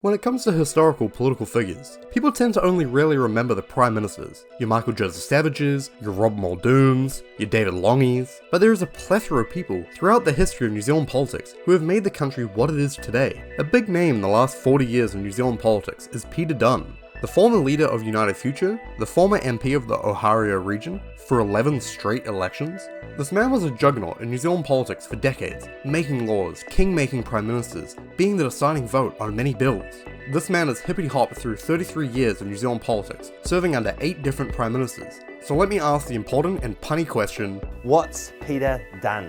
When it comes to historical political figures, people tend to only rarely remember the prime ministers, your Michael Joseph Savages, your Rob Muldoons, your David Longies, but there is a plethora of people throughout the history of New Zealand politics who have made the country what it is today. A big name in the last 40 years of New Zealand politics is Peter Dunne, the former leader of United Future, the former MP of the Ohio region for 11 straight elections. This man was a juggernaut in New Zealand politics for decades, making laws, king-making prime ministers, being the deciding vote on many bills. This man has hippity-hopped through 33 years of New Zealand politics, serving under 8 different prime ministers. So let me ask the important and punny question, what's Peter Dunne?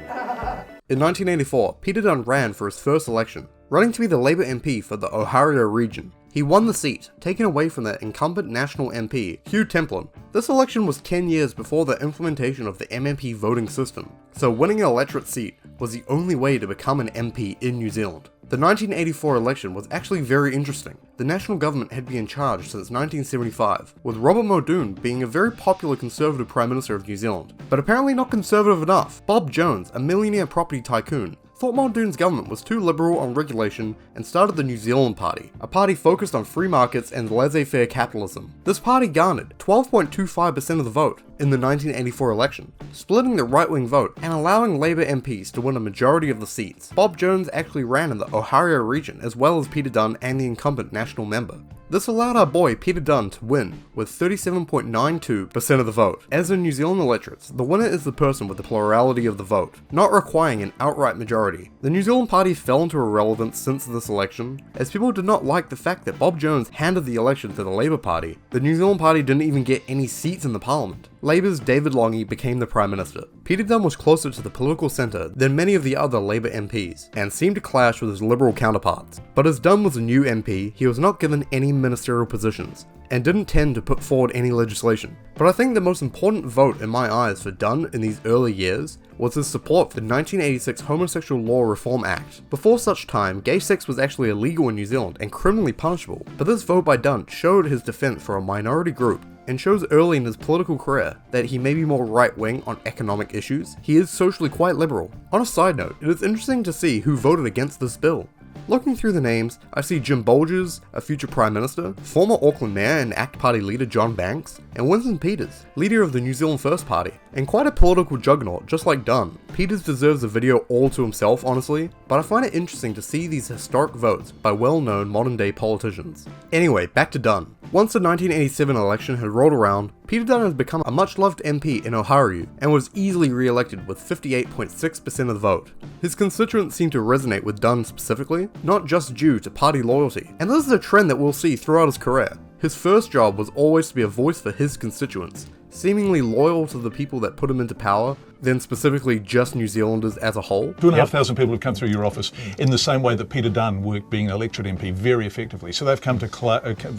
In 1984, Peter Dunne ran for his first election, running to be the Labour MP for the Ohio region. He won the seat, taken away from the incumbent national MP, Hugh Templin. This election was 10 years before the implementation of the MMP voting system, so winning an electorate seat was the only way to become an MP in New Zealand. The 1984 election was actually very interesting. The national government had been in charge since 1975, with Robert Muldoon being a very popular Conservative Prime Minister of New Zealand, but apparently not conservative enough. Bob Jones, a millionaire property tycoon, thought Muldoon's government was too liberal on regulation and started the New Zealand Party, a party focused on free markets and laissez-faire capitalism. This party garnered 12.25% of the vote in the 1984 election, splitting the right-wing vote and allowing Labour MPs to win a majority of the seats. Bob Jones actually ran in the Ohio region as well as Peter Dunne and the incumbent national member. This allowed our boy Peter Dunne to win with 37.92% of the vote. As in New Zealand electorates, the winner is the person with the plurality of the vote, not requiring an outright majority. The New Zealand Party fell into irrelevance since this election, as people did not like the fact that Bob Jones handed the election to the Labour Party. The New Zealand Party didn't even get any seats in the parliament. Labour's David Longie became the Prime Minister. Peter Dunne was closer to the political centre than many of the other Labour MPs, and seemed to clash with his Liberal counterparts. But as Dunne was a new MP, he was not given any ministerial positions, and didn't tend to put forward any legislation. But I think the most important vote in my eyes for Dunne in these early years was his support for the 1986 Homosexual Law Reform Act. Before such time, gay sex was actually illegal in New Zealand and criminally punishable, but this vote by Dunne showed his defence for a minority group, and shows early in his political career that he may be more right-wing on economic issues. He is socially quite liberal. On a side note, it is interesting to see who voted against this bill. Looking through the names, I see Jim Bolges, a future Prime Minister, former Auckland Mayor and ACT Party leader John Banks, and Winston Peters, leader of the New Zealand First Party, and quite a political juggernaut just like Dunne. Peters deserves a video all to himself honestly, but I find it interesting to see these historic votes by well-known modern-day politicians. Anyway, back to Dunne. Once the 1987 election had rolled around, Peter Dunne has become a much-loved MP in Ohio and was easily re-elected with 58.6% of the vote. His constituents seem to resonate with Dunne specifically, not just due to party loyalty, and this is a trend that we'll see throughout his career. His first job was always to be a voice for his constituents, seemingly loyal to the people that put him into power, than specifically just New Zealanders as a whole. 2,500 people have come through your office in the same way that Peter Dunne worked being an electorate MP very effectively. So they've come to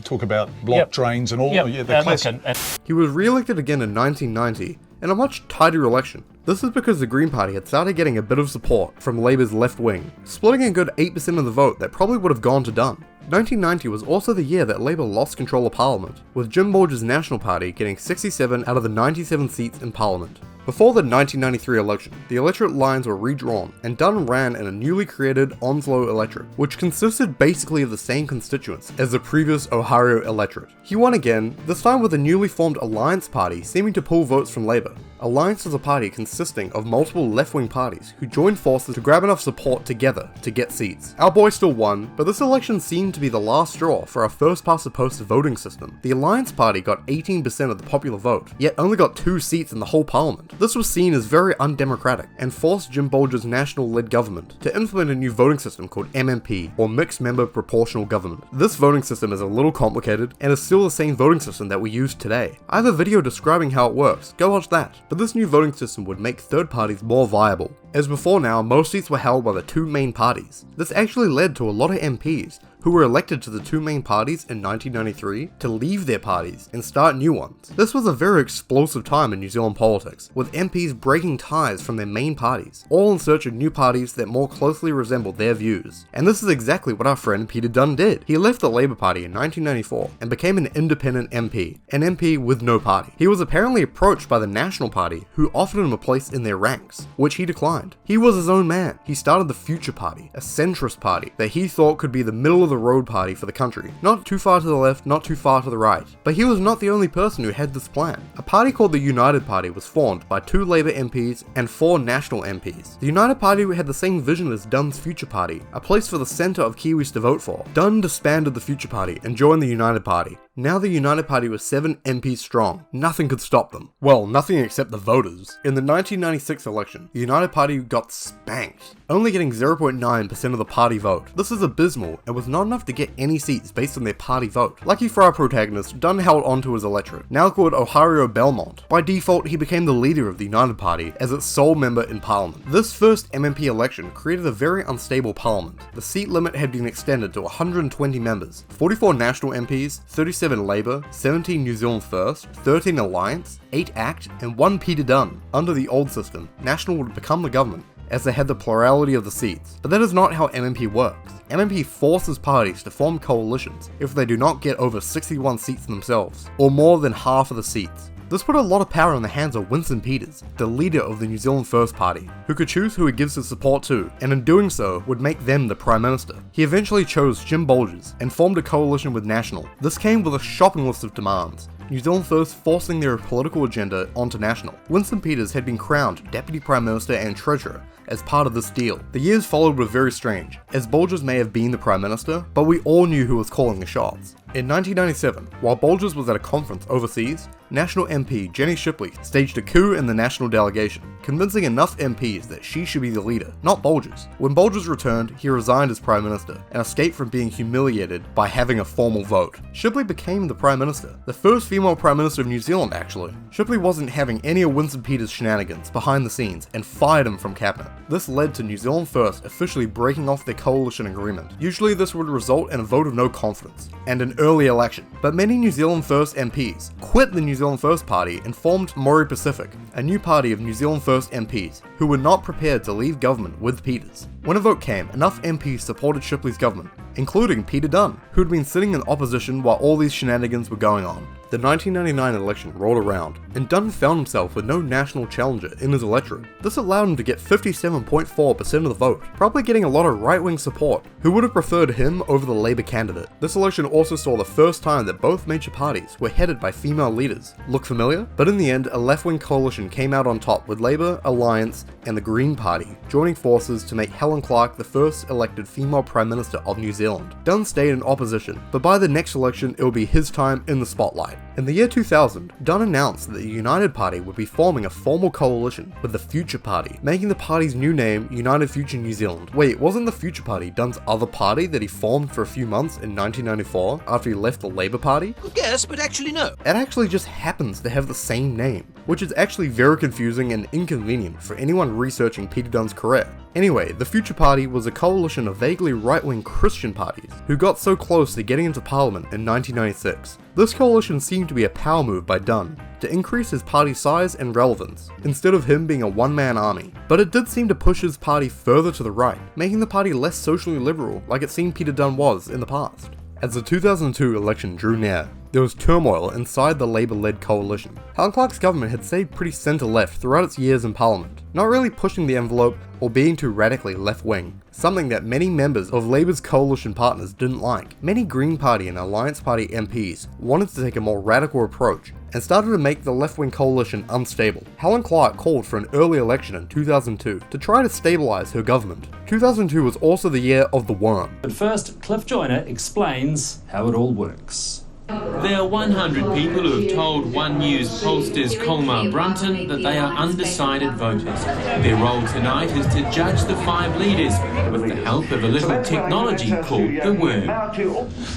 talk about block trains and all. The classic. He was re-elected again in 1990 in a much tighter election. This is because the Green Party had started getting a bit of support from Labour's left wing, splitting a good 8% of the vote that probably would have gone to Dunne. 1990 was also the year that Labour lost control of Parliament, with Jim Bolges' National Party getting 67 out of the 97 seats in Parliament. Before the 1993 election, the electorate lines were redrawn, and Dunne ran in a newly created Onslow electorate, which consisted basically of the same constituents as the previous Ohio electorate. He won again, this time with a newly formed Alliance Party seeming to pull votes from Labour. Alliance is a party consisting of multiple left-wing parties who joined forces to grab enough support together to get seats. Our boy still won, but this election seemed to be the last straw for our first-past-the-post voting system. The Alliance Party got 18% of the popular vote, yet only got 2 seats in the whole parliament. This was seen as very undemocratic, and forced Jim Bolges' national-led government to implement a new voting system called MMP, or Mixed Member Proportional Government. This voting system is a little complicated, and is still the same voting system that we use today. I have a video describing how it works, go watch that. But this new voting system would make third parties more viable. As before now, most seats were held by the 2 main parties. This actually led to a lot of MPs who were elected to the 2 main parties in 1993 to leave their parties and start new ones. This was a very explosive time in New Zealand politics, with MPs breaking ties from their main parties, all in search of new parties that more closely resembled their views. And this is exactly what our friend Peter Dunne did. He left the Labour Party in 1994 and became an independent MP, an MP with no party. He was apparently approached by the National Party, who offered him a place in their ranks, which he declined. He was his own man. He started the Future Party, a centrist party that he thought could be the middle of middle-of-the-road party for the country. Not too far to the left, not too far to the right. But he was not the only person who had this plan. A party called the United Party was formed by 2 Labour MPs and 4 National MPs. The United Party had the same vision as Dunne's Future Party, a place for the centre of Kiwis to vote for. Dunne disbanded the Future Party and joined the United Party. Now the United Party was 7 MPs strong. Nothing could stop them. Well, nothing except the voters. In the 1996 election, the United Party got spanked, only getting 0.9% of the party vote. This is abysmal and was not enough to get any seats based on their party vote. Lucky for our protagonist, Dunne held on to his electorate, now called Ohio Belmont. By default, he became the leader of the United Party as its sole member in Parliament. This first MMP election created a very unstable Parliament. The seat limit had been extended to 120 members, 44 National MPs, 37 Labour, 17 New Zealand First, 13 Alliance, 8 ACT, and 1 Peter Dunne. Under the old system, National would become the government, as they had the plurality of the seats. But that is not how MMP works. MMP forces parties to form coalitions if they do not get over 61 seats themselves, or more than half of the seats. This put a lot of power in the hands of Winston Peters, the leader of the New Zealand First Party, who could choose who he gives his support to, and in doing so, would make them the Prime Minister. He eventually chose Jim Bolges, and formed a coalition with National. This came with a shopping list of demands. New Zealand First forcing their political agenda onto National. Winston Peters had been crowned Deputy Prime Minister and Treasurer as part of this deal. The years followed were very strange, as Bolges may have been the Prime Minister, but we all knew who was calling the shots. In 1997, while Bolges was at a conference overseas, National MP Jenny Shipley staged a coup in the National delegation, convincing enough MPs that she should be the leader, not Bolges. When Bolges returned, he resigned as Prime Minister, and escaped from being humiliated by having a formal vote. Shipley became the Prime Minister, the first female Prime Minister of New Zealand actually. Shipley wasn't having any of Winston Peters' shenanigans behind the scenes, and fired him from cabinet. This led to New Zealand First officially breaking off their coalition agreement. Usually this would result in a vote of no confidence, and an early election, but many New Zealand First MPs quit the New Zealand First Party and formed Maori Pacific, a new party of New Zealand First MPs who were not prepared to leave government with Peters. When a vote came, enough MPs supported Shipley's government, including Peter Dunne, who'd been sitting in opposition while all these shenanigans were going on. The 1999 election rolled around, and Dunne found himself with no national challenger in his electorate. This allowed him to get 57.4% of the vote, probably getting a lot of right-wing support, who would have preferred him over the Labour candidate. This election also saw the first time that both major parties were headed by female leaders. Look familiar? But in the end, a left-wing coalition came out on top with Labour, Alliance, and the Green Party, joining forces to make Helen Clark the first elected female Prime Minister of New Zealand. Dunne stayed in opposition, but by the next election it would be his time in the spotlight. In the year 2000, Dunne announced that the United Party would be forming a formal coalition with the Future Party, making the party's new name United Future New Zealand. Wait, wasn't the Future Party Dunne's other party that he formed for a few months in 1994 after he left the Labour Party? Yes, but actually no. It actually just happens to have the same name, which is actually very confusing and inconvenient for anyone researching Peter Dunne's career. Anyway, the Future Party was a coalition of vaguely right-wing Christian parties who got so close to getting into Parliament in 1996. This coalition seemed to be a power move by Dunne to increase his party's size and relevance, instead of him being a one-man army. But it did seem to push his party further to the right, making the party less socially liberal like it seemed Peter Dunne was in the past. As the 2002 election drew near, there was turmoil inside the Labour-led coalition. Helen Clark's government had stayed pretty centre-left throughout its years in Parliament, not really pushing the envelope or being too radically left-wing, something that many members of Labour's coalition partners didn't like. Many Green Party and Alliance Party MPs wanted to take a more radical approach and started to make the left-wing coalition unstable. Helen Clark called for an early election in 2002 to try to stabilise her government. 2002 was also the year of the worm. But first, Cliff Joyner explains how it all works. There are 100 people who have told One News pollsters Colmar Brunton that they are undecided voters. Their role tonight is to judge the 5 leaders with the help of a little technology called the worm.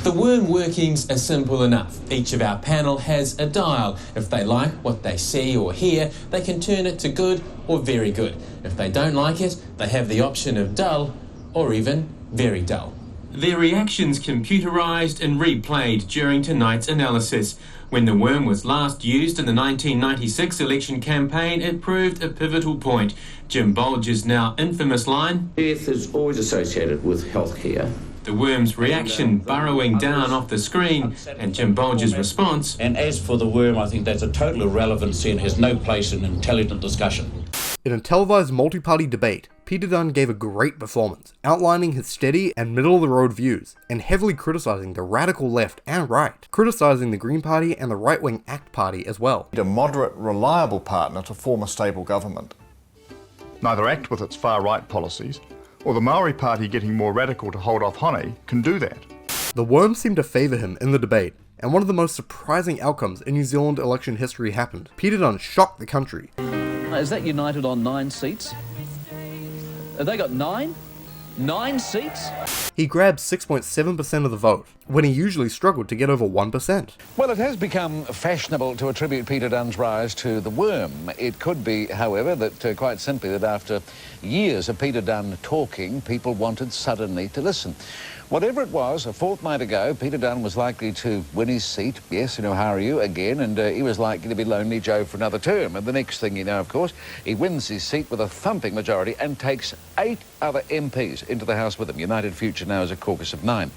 The worm workings are simple enough. Each of our panel has a dial. If they like what they see or hear, they can turn it to good or very good. If they don't like it, they have the option of dull or even very dull. Their reactions computerised and replayed during tonight's analysis. When the worm was last used in the 1996 election campaign, it proved a pivotal point. Jim Bolges' now infamous line, "Death is always associated with healthcare." The worm's reaction burrowing down off the screen, and Jim Bolges' response, And as for the worm, I think that's a total irrelevancy and has no place in intelligent discussion. In a televised multi-party debate, Peter Dunne gave a great performance, outlining his steady and middle-of-the-road views, and heavily criticising the radical left and right, criticising the Green Party and the right-wing ACT Party as well. A moderate, reliable partner to form a stable government. Neither ACT with its far-right policies, or the Maori Party getting more radical to hold off Hone can do that. The Worms seemed to favour him in the debate, and one of the most surprising outcomes in New Zealand election history happened. Peter Dunne shocked the country. Is that United on 9 seats? Have they got 9? 9 seats? He grabbed 6.7% of the vote, when he usually struggled to get over 1%. Well, it has become fashionable to attribute Peter Dunne's rise to the worm. It could be, however, that quite simply that after years of Peter Dunne talking, people wanted suddenly to listen. Whatever it was, a fortnight ago, Peter Dunne was likely to win his seat, yes, in Ohio again, and he was likely to be Lonely Joe for another term. And the next thing you know, of course, he wins his seat with a thumping majority and takes 8 other MPs into the House with him. United Future now is a caucus of 9.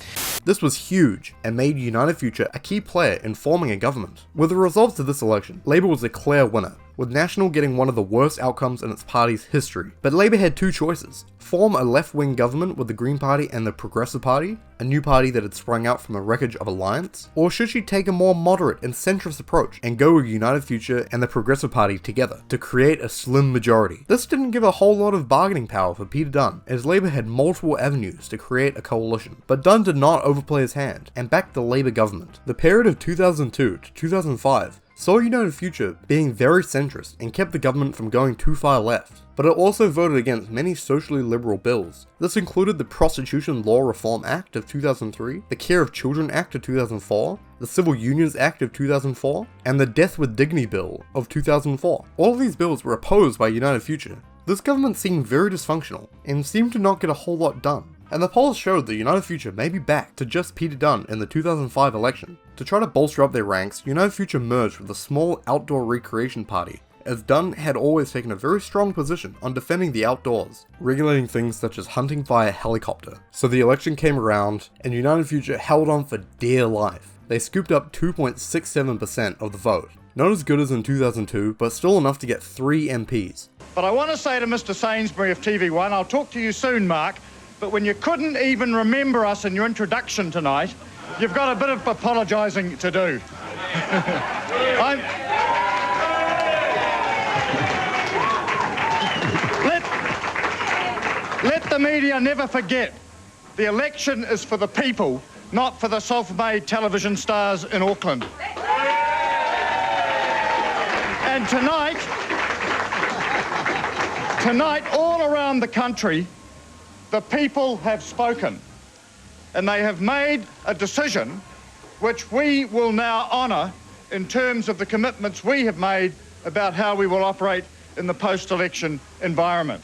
This was huge, and made United Future a key player in forming a government. With the results of this election, Labour was a clear winner, with National getting one of the worst outcomes in its party's history. But Labour had two choices: form a left-wing government with the Green Party and the Progressive Party, a new party that had sprung out from the wreckage of Alliance, or should she take a more moderate and centrist approach and go with United Future and the Progressive Party together to create a slim majority? This didn't give a whole lot of bargaining power for Peter Dunne, as Labour had multiple avenues to create a coalition. But Dunne did not overplay his hand, and backed the Labour government. The period of 2002 to 2005 saw United Future being very centrist and kept the government from going too far left, but it also voted against many socially liberal bills. This included the Prostitution Law Reform Act of 2003, the Care of Children Act of 2004, the Civil Unions Act of 2004, and the Death with Dignity Bill of 2004. All of these bills were opposed by United Future. This government seemed very dysfunctional, and seemed to not get a whole lot done. And the polls showed that United Future may be back to just Peter Dunne in the 2005 election. To try to bolster up their ranks, United Future merged with a small outdoor recreation party, as Dunne had always taken a very strong position on defending the outdoors, regulating things such as hunting via helicopter. So the election came around, and United Future held on for dear life. They scooped up 2.67% of the vote. Not as good as in 2002, but still enough to get 3 MPs. But I want to say to Mr Sainsbury of TV1, I'll talk to you soon, Mark, but when you couldn't even remember us in your introduction tonight, you've got a bit of apologising to do. Let the media never forget, the election is for the people, not for the self-made television stars in Auckland. And tonight, all around the country, the people have spoken, and they have made a decision which we will now honour in terms of the commitments we have made about how we will operate in the post-election environment.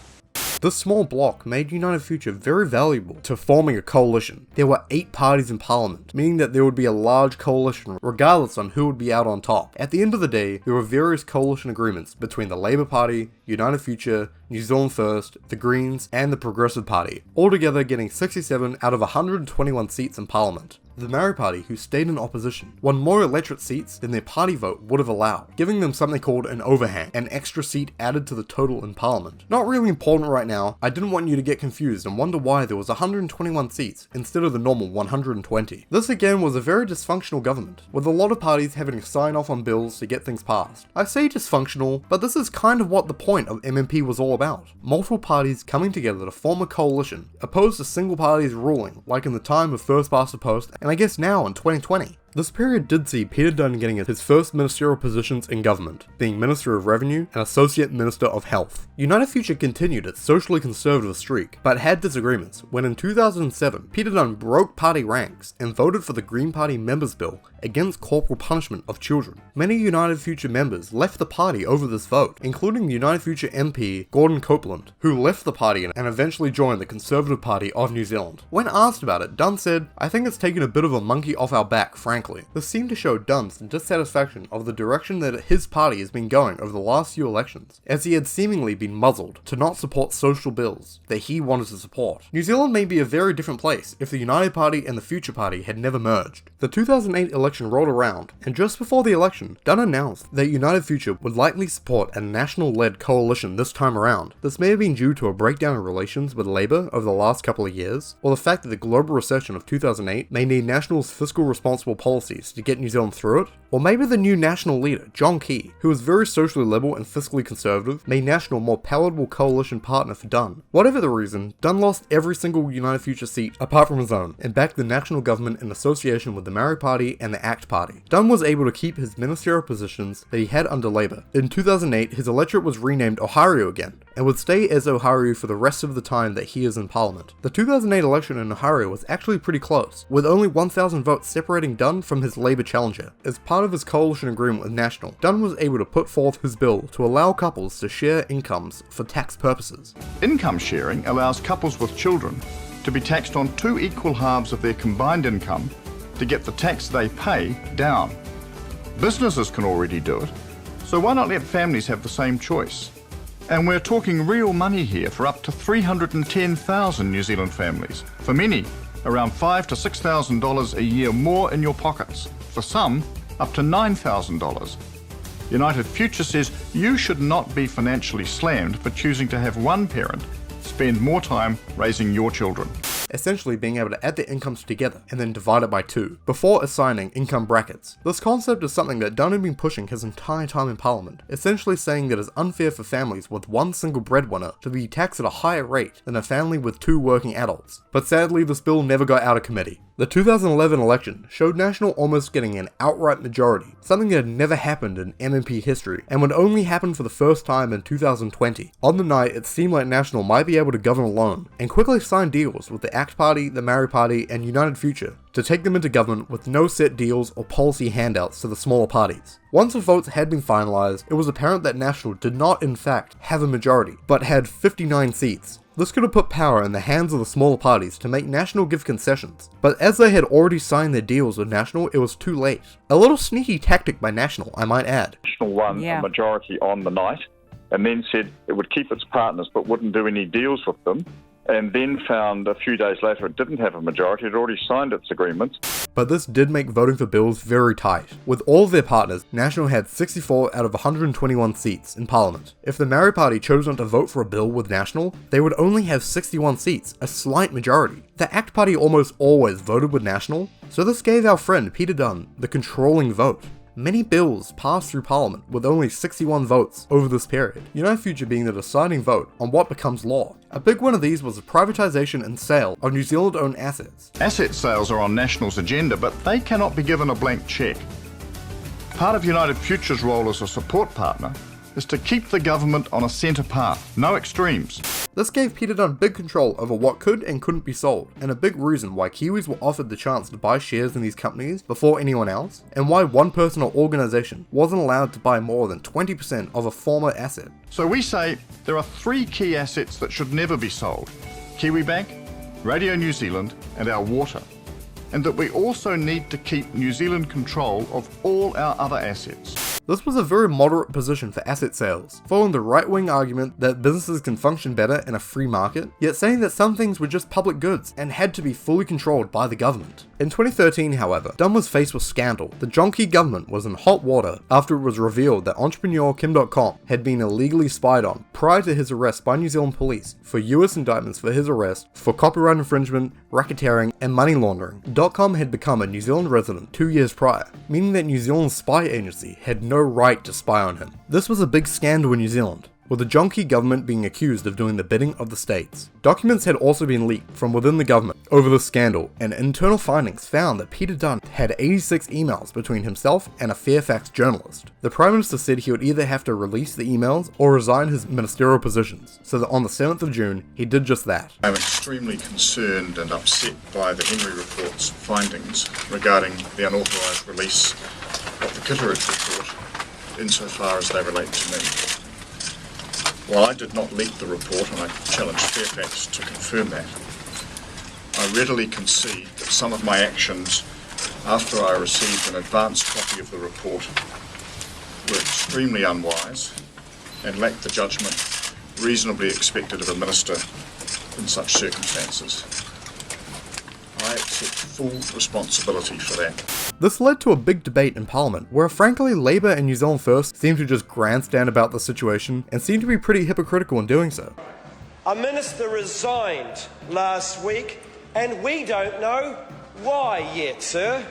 This small bloc made United Future very valuable to forming a coalition. There were 8 parties in Parliament, meaning that there would be a large coalition regardless on who would be out on top. At the end of the day, there were various coalition agreements between the Labour Party, United Future, New Zealand First, the Greens, and the Progressive Party, altogether getting 67 out of 121 seats in Parliament. The Maori Party, who stayed in opposition, won more electorate seats than their party vote would have allowed, giving them something called an overhang, an extra seat added to the total in Parliament. Not really important right now, I didn't want you to get confused and wonder why there was 121 seats instead of the normal 120. This again was a very dysfunctional government, with a lot of parties having to sign off on bills to get things passed. I say dysfunctional, but this is kind of what the point of MMP was all about. Multiple parties coming together to form a coalition, opposed to single parties ruling, like in the time of first past the post, and I guess now in 2020. This period did see Peter Dunne getting his first ministerial positions in government, being Minister of Revenue and Associate Minister of Health. United Future continued its socially conservative streak, but had disagreements when in 2007, Peter Dunne broke party ranks and voted for the Green Party Members' Bill against corporal punishment of children. Many United Future members left the party over this vote, including United Future MP Gordon Copeland, who left the party and eventually joined the Conservative Party of New Zealand. When asked about it, Dunne said, "I think it's taken a bit of a monkey off our back, frankly." This seemed to show Dunne's dissatisfaction of the direction that his party has been going over the last few elections, as he had seemingly been muzzled to not support social bills that he wanted to support. New Zealand may be a very different place if the United Party and the Future Party had never merged. The 2008 election rolled around, and just before the election, Dunne announced that United Future would likely support a national-led coalition this time around. This may have been due to a breakdown in relations with Labour over the last couple of years, or the fact that the global recession of 2008 may need National's fiscal responsible policies to get New Zealand through it, or maybe the new National leader, John Key, who was very socially liberal and fiscally conservative, made National a more palatable coalition partner for Dunne. Whatever the reason, Dunne lost every single United Future seat apart from his own, and backed the National government in association with the Maori Party and the ACT Party. Dunne was able to keep his ministerial positions that he had under Labour. In 2008, his electorate was renamed Ohario again, and would stay as Ohario for the rest of the time that he is in Parliament. The 2008 election in Ohario was actually pretty close, with only 1,000 votes separating Dunne from his Labour challenger. As part of his coalition agreement with National, Dunne was able to put forth his bill to allow couples to share incomes for tax purposes. Income sharing allows couples with children to be taxed on 2 equal halves of their combined income to get the tax they pay down. Businesses can already do it, so why not let families have the same choice? And we're talking real money here for up to 310,000 New Zealand families. For many, around $5,000 to $6,000 a year more in your pockets. For some, up to $9,000. United Future says you should not be financially slammed for choosing to have one parent spend more time raising your children. Essentially being able to add their incomes together and then divide it by 2, before assigning income brackets. This concept is something that Dunne had been pushing his entire time in Parliament, essentially saying that it's unfair for families with one single breadwinner to be taxed at a higher rate than a family with 2 working adults. But sadly, this bill never got out of committee. The 2011 election showed National almost getting an outright majority, something that had never happened in MMP history, and would only happen for the first time in 2020. On the night, it seemed like National might be able to govern alone, and quickly sign deals with the ACT Party, the Maori Party, and United Future to take them into government with no set deals or policy handouts to the smaller parties. Once the votes had been finalised, it was apparent that National did not in fact have a majority, but had 59 seats. This could have put power in the hands of the smaller parties to make National give concessions, but as they had already signed their deals with National, it was too late. A little sneaky tactic by National, I might add. National won a majority on the night, and then said it would keep its partners but wouldn't do any deals with them, and then found a few days later it didn't have a majority, it had already signed its agreements. But this did make voting for bills very tight. With all of their partners, National had 64 out of 121 seats in Parliament. If the Maori Party chose not to vote for a bill with National, they would only have 61 seats, a slight majority. The ACT Party almost always voted with National, so this gave our friend Peter Dunne the controlling vote. Many bills passed through Parliament with only 61 votes over this period, United Future being the deciding vote on what becomes law. A big one of these was the privatisation and sale of New Zealand-owned assets. Asset sales are on National's agenda, but they cannot be given a blank cheque. Part of United Future's role as a support partner is to keep the government on a centre path, no extremes. This gave Peter Dunne big control over what could and couldn't be sold, and a big reason why Kiwis were offered the chance to buy shares in these companies before anyone else, and why one person or organisation wasn't allowed to buy more than 20% of a former asset. So we say there are 3 key assets that should never be sold: Kiwibank, Radio New Zealand and our water, and that we also need to keep New Zealand control of all our other assets. This was a very moderate position for asset sales, following the right-wing argument that businesses can function better in a free market, yet saying that some things were just public goods and had to be fully controlled by the government. In 2013, however, Dunne was faced with scandal. The John Key government was in hot water after it was revealed that entrepreneur Kim.com had been illegally spied on prior to his arrest by New Zealand police for US indictments for his arrest for copyright infringement, racketeering, and money laundering. .com had become a New Zealand resident 2 years prior, meaning that New Zealand's spy agency had no right to spy on him. This was a big scandal in New Zealand, with the John Key government being accused of doing the bidding of the states. Documents had also been leaked from within the government over the scandal, and internal findings found that Peter Dunne had 86 emails between himself and a Fairfax journalist. The Prime Minister said he would either have to release the emails or resign his ministerial positions, so that on the 7th of June, he did just that. I'm extremely concerned and upset by the Henry Report's findings regarding the unauthorised release of the Kitteridge Report insofar as they relate to me. While I did not leak the report, and I challenge Fairfax to confirm that, I readily concede that some of my actions after I received an advance copy of the report were extremely unwise and lacked the judgment reasonably expected of a minister in such circumstances. I accept take full responsibility for that. This led to a big debate in Parliament, where frankly Labour and New Zealand First seemed to just grandstand about the situation and seemed to be pretty hypocritical in doing so. A minister resigned last week, and we don't know why yet, sir.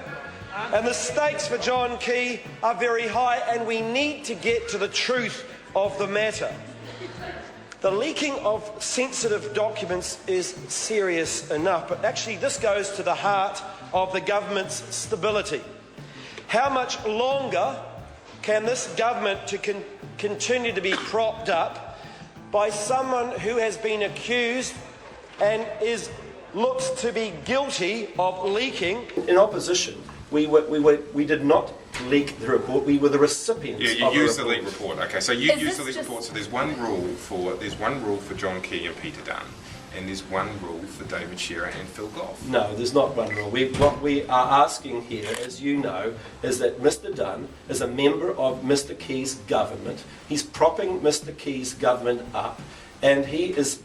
And the stakes for John Key are very high, and we need to get to the truth of the matter. The leaking of sensitive documents is serious enough, but actually this goes to the heart of the government's stability. How much longer can this government continue to be propped up by someone who has been accused and looks to be guilty of leaking? In opposition, we did not leak the report. We were the recipients. Yeah, you used the leak report. Okay, so you used the leak report. So there's one rule for John Key and Peter Dunne, and there's one rule for David Shearer and Phil Goff. No, there's not one rule. What we are asking here, as you know, is that Mr. Dunne is a member of Mr. Key's government. He's propping Mr. Key's government up, and he is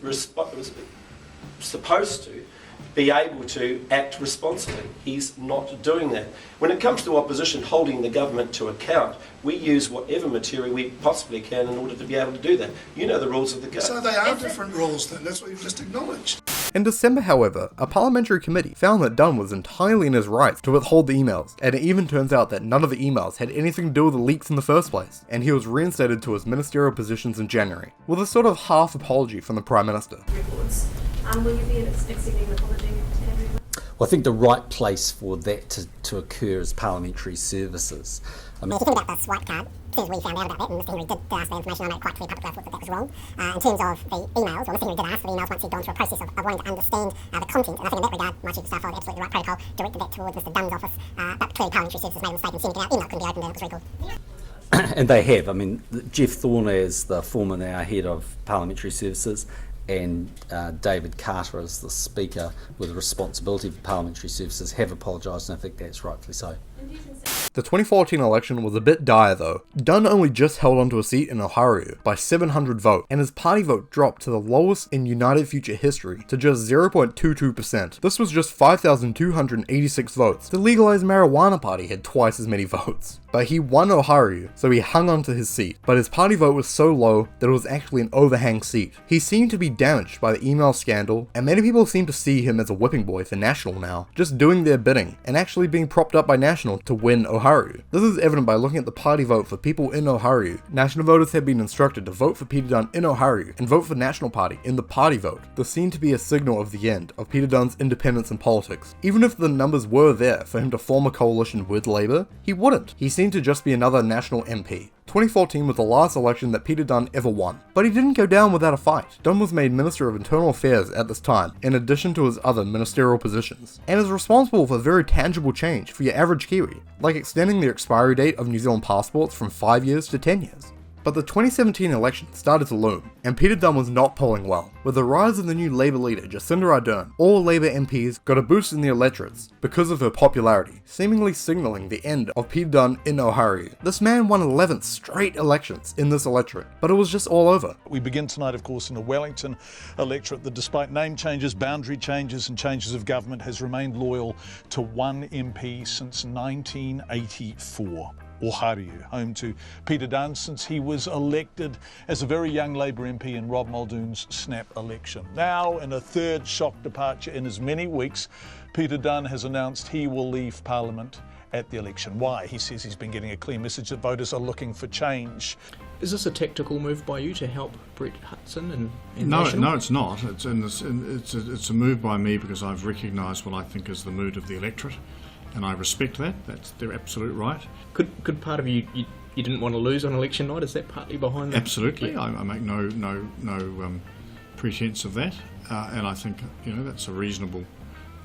supposed to be able to act responsibly. He's not doing that. When it comes to opposition holding the government to account, we use whatever material we possibly can in order to be able to do that. You know the rules of the game. So they are different rules then, that's what you've just acknowledged. In December, however, a parliamentary committee found that Dunne was entirely in his rights to withhold the emails, and it even turns out that none of the emails had anything to do with the leaks in the first place, and he was reinstated to his ministerial positions in January, with a sort of half apology from the Prime Minister. Will you be accepting an apology to everyone? Well, I think the right place for that to occur is parliamentary services. I mean, if you think about the swipe card, as soon as we found out about that, and Mr Henry did ask for information, I made it quite clear publicly I thought that was wrong. In terms of the emails, well, Mr Henry did ask for the emails once he'd gone through a process of wanting to understand the content, and I think in that regard, my Chief of Staff followed absolutely the right protocol, directed that towards Mr Dunne's office, but clearly parliamentary services made a mistake in sending it out. Email couldn't be opened, and it was recalled. And they have. I mean, Jeff Thorne as the former now head of parliamentary services, and David Carter as the Speaker with responsibility for parliamentary services have apologised, and I think that's rightfully so. The 2014 election was a bit dire though. Dunne only just held onto a seat in Oharu by 700 votes, and his party vote dropped to the lowest in United Future history to just 0.22%. This was just 5,286 votes. The legalized marijuana party had twice as many votes. But he won Oharu, so he hung on to his seat. But his party vote was so low that it was actually an overhang seat. He seemed to be damaged by the email scandal, and many people seem to see him as a whipping boy for National now, just doing their bidding, and actually being propped up by National to win Oharu. This is evident by looking at the party vote for people in Oharu. National voters had been instructed to vote for Peter Dunne in Oharu, and vote for National Party in the party vote. This seemed to be a signal of the end of Peter Dunne's independence in politics. Even if the numbers were there for him to form a coalition with Labour, he wouldn't. He seemed to just be another National MP. 2014 was the last election that Peter Dunne ever won, but he didn't go down without a fight. Dunne was made Minister of Internal Affairs at this time, in addition to his other ministerial positions, and is responsible for very tangible change for your average Kiwi, like extending the expiry date of New Zealand passports from 5 years to 10 years. But the 2017 election started to loom, and Peter Dunne was not polling well. With the rise of the new Labour leader, Jacinda Ardern, all Labour MPs got a boost in the electorates because of her popularity, seemingly signalling the end of Peter Dunne in Oharu. This man won 11 straight elections in this electorate, but it was just all over. We begin tonight, of course, in a Wellington electorate that, despite name changes, boundary changes and changes of government, has remained loyal to one MP since 1984. Oharu, home to Peter Dunne since he was elected as a very young Labour MP in Rob Muldoon's snap election. Now, in a third shock departure in as many weeks, Peter Dunne has announced he will leave Parliament at the election. Why? He says he's been getting a clear message that voters are looking for change. Is this a tactical move by you to help Brett Hudson and No, National? no, it's not. It's a move by me because I've recognised what I think is the mood of the electorate, and I respect that. That's their absolute right. Could part of you didn't want to lose on election night? Is that partly behind that? Absolutely. Yeah. I make no pretense of that, and I think that's a reasonable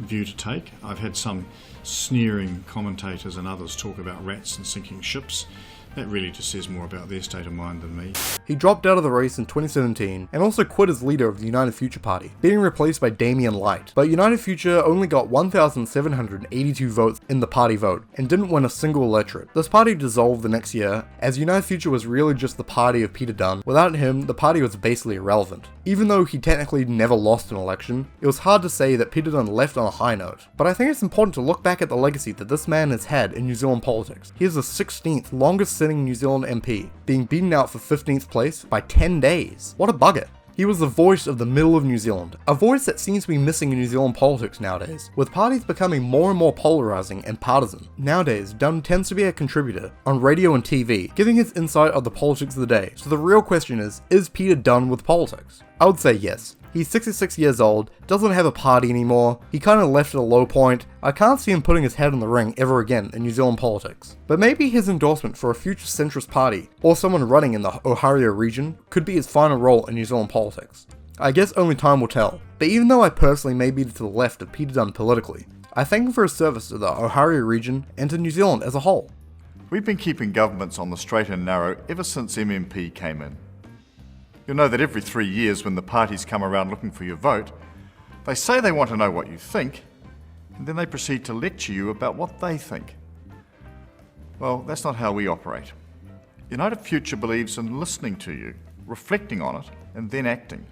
view to take. I've had some sneering commentators and others talk about rats and sinking ships. That really just says more about their state of mind than me. He dropped out of the race in 2017 and also quit as leader of the United Future Party, being replaced by Damien Light. But United Future only got 1,782 votes in the party vote and didn't win a single electorate. This party dissolved the next year, as United Future was really just the party of Peter Dunne. Without him, the party was basically irrelevant. Even though he technically never lost an election, it was hard to say that Peter Dunne left on a high note. But I think it's important to look back at the legacy that this man has had in New Zealand politics. He is the 16th longest sitting New Zealand MP, being beaten out for 15th place by 10 days. What a bugger. He was the voice of the middle of New Zealand, a voice that seems to be missing in New Zealand politics nowadays, with parties becoming more and more polarising and partisan. Nowadays, Dunne tends to be a contributor on radio and TV, giving his insight of the politics of the day. So the real question is Peter done with politics? I would say yes. He's 66 years old, doesn't have a party anymore, he kinda left at a low point. I can't see him putting his head in the ring ever again in New Zealand politics. But maybe his endorsement for a future centrist party, or someone running in the Oharia region, could be his final role in New Zealand politics. I guess only time will tell, but even though I personally may be to the left of Peter Dunne politically, I thank him for his service to the Oharia region and to New Zealand as a whole. We've been keeping governments on the straight and narrow ever since MMP came in. You'll know that every 3 years when the parties come around looking for your vote, they say they want to know what you think, and then they proceed to lecture you about what they think. Well, that's not how we operate. United Future believes in listening to you, reflecting on it, and then acting.